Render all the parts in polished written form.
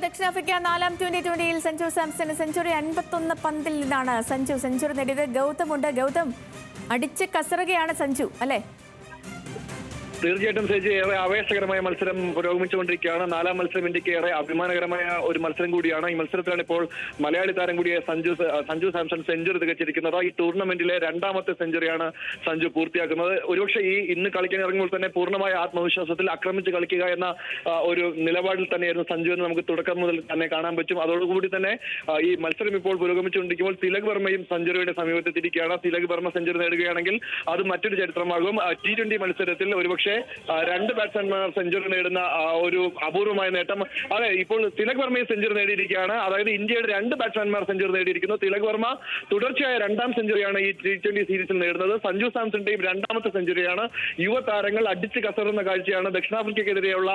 ദക്ഷിണാഫ്രിക്ക നാലാം ട്വന്റി-20യിൽ സഞ്ജു സാംസൺ സെഞ്ചുറി 51 പന്തിൽ നിന്നാണ് സഞ്ജു സെഞ്ചുറി നേടിയത്. ഗൗതമുണ്ട്. ഗൗതം, അടിച്ച് കസറുകയാണ് സഞ്ജു അല്ലേ? തീർച്ചയായിട്ടും സേജി, ഏറെ ആവേശകരമായ മത്സരം പുരോഗമിച്ചുകൊണ്ടിരിക്കുകയാണ്. നാലാം മത്സരം ഇന്ത്യക്ക് ഏറെ അഭിമാനകരമായ ഒരു മത്സരം കൂടിയാണ്. ഈ മത്സരത്തിലാണ് ഇപ്പോൾ മലയാളി താരം കൂടിയ സഞ്ജു സാംസൺ സെഞ്ചുറി തികച്ചിരിക്കുന്നത്. ഈ ടൂർണമെന്റിലെ രണ്ടാമത്തെ സെഞ്ചുറിയാണ് സഞ്ജു പൂർത്തിയാക്കുന്നത്. ഒരുപക്ഷെ ഇന്ന് കളിക്കാൻ ഇറങ്ങുമ്പോൾ തന്നെ പൂർണ്ണമായ ആത്മവിശ്വാസത്തിൽ ആക്രമിച്ച് കളിക്കുക എന്ന ഒരു നിലപാടിൽ തന്നെയായിരുന്നു സഞ്ജു എന്ന് നമുക്ക് തുടക്കം മുതൽ തന്നെ കാണാൻ പറ്റും. അതോടുകൂടി തന്നെ ഈ മത്സരം ഇപ്പോൾ പുരോഗമിച്ചുകൊണ്ടിരിക്കുമ്പോൾ തിലക് വർമ്മയും സെഞ്ചുറിയുടെ സമീപത്തെത്തിയിരിക്കുകയാണ്. തിലക് വർമ്മ സെഞ്ചുറി നേടുകയാണെങ്കിൽ അത് മറ്റൊരു ചരിത്രമാകും. T20 മത്സരത്തിൽ ഒരുപക്ഷെ രണ്ട് ബാറ്റ്സ്മാൻമാർ സെഞ്ചുറി നേടുന്ന ഒരു അപൂർവമായ നേട്ടം. അതെ, ഇപ്പോൾ തിലക് വർമ്മയും സെഞ്ചുറി നേടിയിരിക്കുകയാണ്. അതായത് ഇന്ത്യയുടെ രണ്ട് ബാറ്റ്സ്മാൻമാർ സെഞ്ചുറി നേടിയിരിക്കുന്നു. തിലക് വർമ്മ തുടർച്ചയായ രണ്ടാം സെഞ്ചുറിയാണ് ഈ T20 സീരീസിൽ നേടുന്നത്. സഞ്ജു സാംസണിന്റെയും രണ്ടാമത്തെ സെഞ്ചുറിയാണ്. യുവതാരങ്ങൾ അടിച്ച് കസറുന്ന കാഴ്ചയാണ് ദക്ഷിണാഫ്രിക്കയ്ക്കെതിരെയുള്ള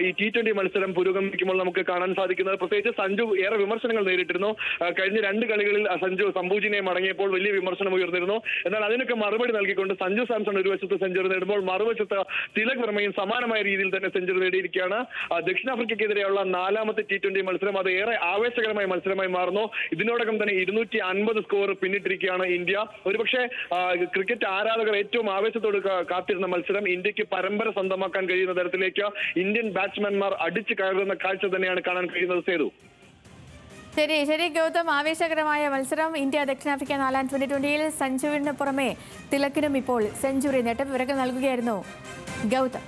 ഈ T20 മത്സരം പുരോഗമിക്കുമ്പോൾ നമുക്ക് കാണാൻ സാധിക്കുന്നത്. പ്രത്യേകിച്ച് സഞ്ജു ഏറെ വിമർശനങ്ങൾ നേരിട്ടിരുന്നു. കഴിഞ്ഞ രണ്ട് കളികളിൽ സഞ്ജു സംഭൂജിനെ മടങ്ങിയപ്പോൾ വലിയ വിമർശനം ഉയർന്നിരുന്നു. എന്നാൽ അതിനൊക്കെ മറുപടി നൽകിക്കൊണ്ട് സഞ്ജു സാംസൺ ഒരു വശത്ത് സെഞ്ചുറി നേടുമ്പോൾ മറുവശത്ത് തിലക് വർമ്മയും സമാനമായ രീതിയിൽ തന്നെ സെഞ്ചുറി നേടിയിരിക്കുകയാണ്. ദക്ഷിണാഫ്രിക്കയ്ക്കെതിരെയുള്ള നാലാമത്തെ T20 മത്സരം അത് ഏറെ ആവേശകരമായ മത്സരമായി മാറുന്നു. ഇതിനോടകം തന്നെ 250 സ്കോർ പിന്നിട്ടിരിക്കുകയാണ് ഇന്ത്യ. ഒരുപക്ഷെ ക്രിക്കറ്റ് ആരാധകർ ഏറ്റവും ആവേശത്തോട് കാത്തിരുന്ന മത്സരം ഇന്ത്യക്ക് പരമ്പര സ്വന്തമാക്കാൻ കഴിയുന്ന തരത്തിലേക്ക് ഇന്ത്യൻ ബാറ്റ്സ്മാൻമാർ അടിച്ചു കയറുന്ന കാഴ്ച തന്നെയാണ് കാണാൻ കഴിയുന്നത്. സേതു, ശരി ഗൗതം, ആവേശകരമായ മത്സരം. ഇന്ത്യ ദക്ഷിണാഫ്രിക്ക നാലാം ട്വന്റി-20യിൽ സഞ്ജുവിന് പുറമെ തിലക്കിനും ഇപ്പോൾ സെഞ്ചുറി നേട്ടം. വിവരങ്ങൾ നൽകുകയായിരുന്നു ഗൗതം.